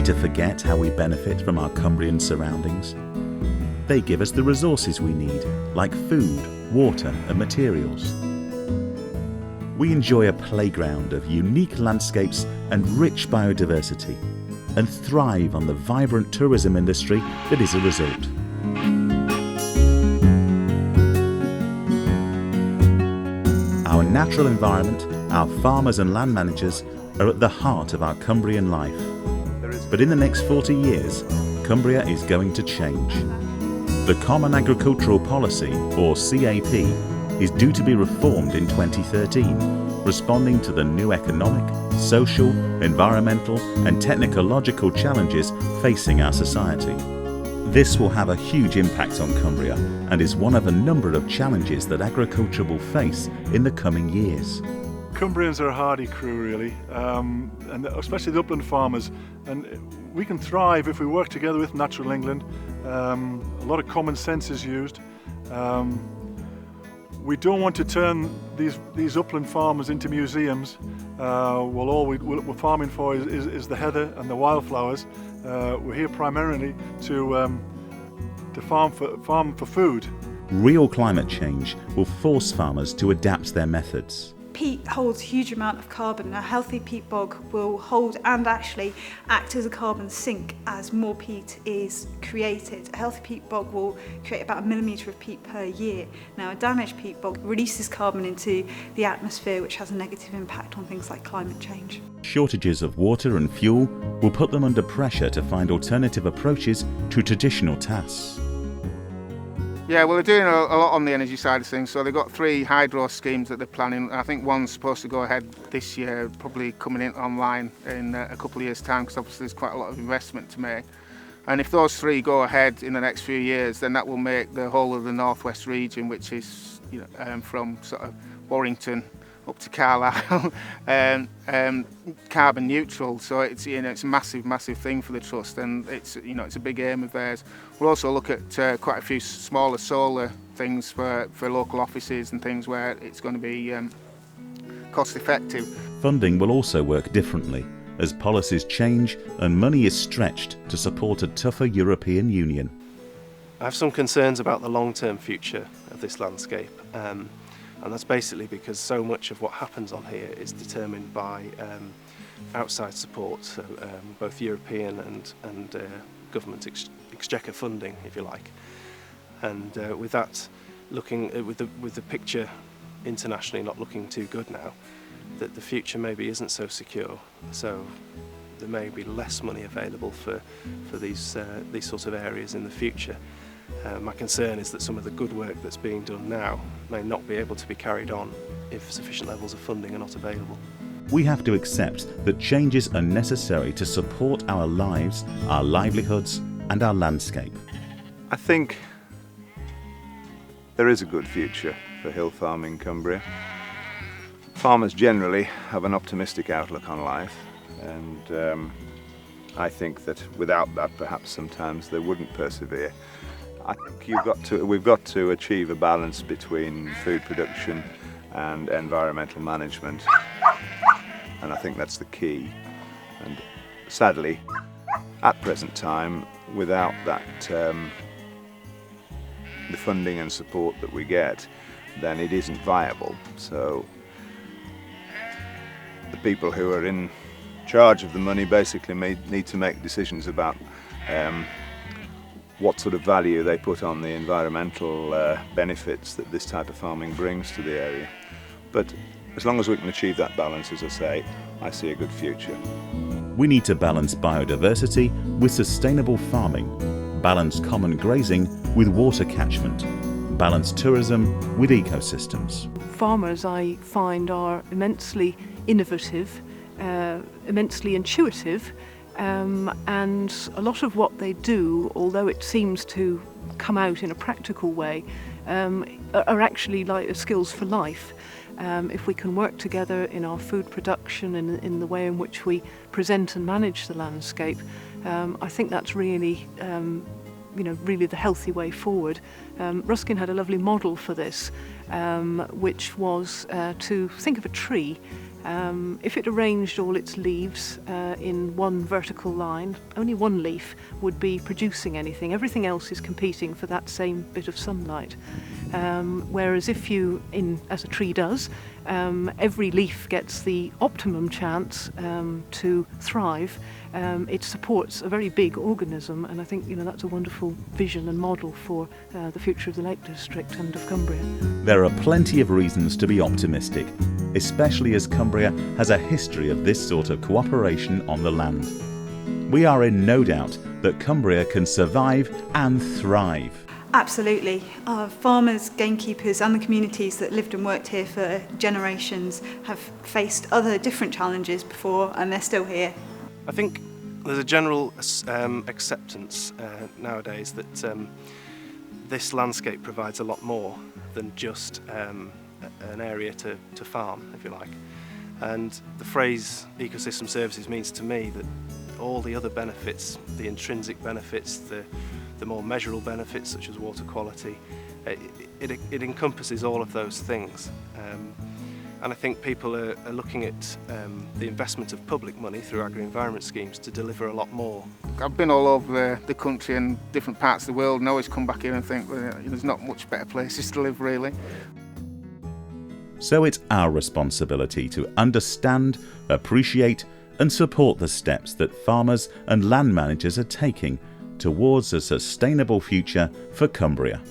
to forget how we benefit from our Cumbrian surroundings. They give us the resources we need, like food, water and materials. We enjoy a playground of unique landscapes and rich biodiversity, and thrive on the vibrant tourism industry that is a result. Our natural environment, our farmers and land managers are at the heart of our Cumbrian life. But in the next 40 years, Cumbria is going to change. The Common Agricultural Policy, or CAP, is due to be reformed in 2013, responding to the new economic, social, environmental and technological challenges facing our society. This will have a huge impact on Cumbria and is one of a number of challenges that agriculture will face in the coming years. Cumbrians are a hardy crew really, and especially the upland farmers, and we can thrive if we work together with Natural England. A lot of common sense is used. We don't want to turn these upland farmers into museums. All we're farming for is the heather and the wildflowers. We're here primarily to farm for food. Real climate change will force farmers to adapt their methods. Peat holds a huge amount of carbon. A healthy peat bog will hold and actually act as a carbon sink as more peat is created. A healthy peat bog will create about 1 millimetre of peat per year. Now, a damaged peat bog releases carbon into the atmosphere, which has a negative impact on things like climate change. Shortages of water and fuel will put them under pressure to find alternative approaches to traditional tasks. Yeah, well, they're doing a lot on the energy side of things. So they've got 3 hydro schemes that they're planning. I think one's supposed to go ahead this year, probably coming in online in a couple of years' time, because obviously there's quite a lot of investment to make. And if those 3 go ahead in the next few years, then that will make the whole of the northwest region, which is from sort of Warrington up to Carlisle, carbon neutral. So it's it's a massive thing for the trust, and it's a big aim of theirs. We'll also look at quite a few smaller solar things for local offices and things where it's going to be cost effective. Funding will also work differently as policies change and money is stretched to support a tougher European Union. I have some concerns about the long-term future of this landscape. And that's basically because so much of what happens on here is determined by outside support, so both European and government exchequer funding, if you like. And with that, with the picture internationally not looking too good now, that the future maybe isn't so secure. So there may be less money available for these sorts of areas in the future. My concern is that some of the good work that's being done now may not be able to be carried on if sufficient levels of funding are not available. We have to accept that changes are necessary to support our lives, our livelihoods and our landscape. I think there is a good future for hill farming in Cumbria. Farmers generally have an optimistic outlook on life, and I think that without that perhaps sometimes they wouldn't persevere. I think we've got to achieve a balance between food production and environmental management, and I think that's the key. And sadly, at present time, without that the funding and support that we get, then it isn't viable. So the people who are in charge of the money basically need to make decisions about what sort of value they put on the environmental benefits that this type of farming brings to the area. But as long as we can achieve that balance, as I say, I see a good future. We need to balance biodiversity with sustainable farming, balance common grazing with water catchment, balance tourism with ecosystems. Farmers, I find, are immensely innovative, immensely intuitive, and a lot of what they do, although it seems to come out in a practical way, are actually like skills for life. If we can work together in our food production and in the way in which we present and manage the landscape, I think that's really, really the healthy way forward. Ruskin had a lovely model for this, which was to think of a tree If it arranged all its leaves in one vertical line, only one leaf would be producing anything. Everything else is competing for that same bit of sunlight. Whereas if you, as a tree does, every leaf gets the optimum chance to thrive. It supports a very big organism, and I think that's a wonderful vision and model for the future of the Lake District and of Cumbria. There are plenty of reasons to be optimistic, especially as Cumbria has a history of this sort of cooperation on the land. We are in no doubt that Cumbria can survive and thrive. Absolutely. Our farmers, gamekeepers and the communities that lived and worked here for generations have faced other different challenges before, and they're still here. I think there's a general acceptance nowadays that this landscape provides a lot more than just an area to farm, if you like. And the phrase ecosystem services means to me that all the other benefits, the intrinsic benefits, the more measurable benefits such as water quality, it encompasses all of those things. And I think people are looking at the investment of public money through agri-environment schemes to deliver a lot more. I've been all over the country and different parts of the world and always come back here and think, well, there's not much better places to live really. So it's our responsibility to understand, appreciate and support the steps that farmers and land managers are taking towards a sustainable future for Cumbria.